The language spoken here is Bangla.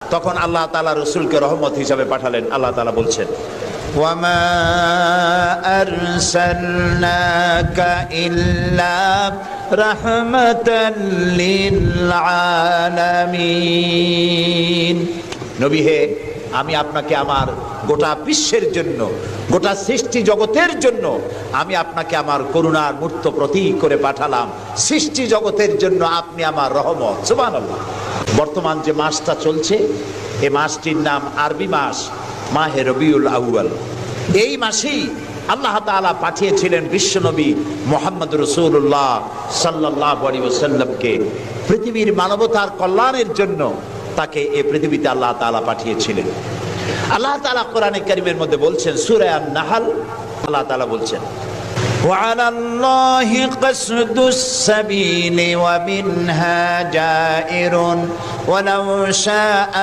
তখন আল্লাহ তাআলা রাসূলকে রহমত হিসাবে পাঠালেন। আল্লাহ তাআলা বলছেন, ওয়ামা আরসালনাকা ইল্লা রাহমাতাল লিল আলামিন। নবী হে, আমি আপনাকে আমার গোটা বিশ্বের জন্য, গোটা সৃষ্টি জগতের জন্য আমি আপনাকে আমার করুণার মূর্ত প্রতীক করে পাঠালাম। সৃষ্টি জগতের জন্য আপনি আমার রহমত। সুবহানাল্লাহ। বর্তমান যে মাসটা চলছে, এই মাসটির নাম আরবি মাস মাহে রবিউল আউয়াল। এই মাসেই আল্লাহ তাআলা পাঠিয়েছিলেন বিশ্বনবী মুহাম্মদ রাসূলুল্লাহ সাল্লাল্লাহু আলাইহি ওয়াসাল্লামকে পৃথিবীর মানবতার কল্যাণের জন্য। তাকে এই পৃথিবীতে আল্লাহ তাআলা পাঠিয়েছিলেন। আল্লাহ তাআলা কোরআনে কারীমের মধ্যে বলছেন, সূরা আন-নাহল, আল্লাহ তাআলা বলছেন, وعلى الله قصد السبيل ومنها جائر ولو شاء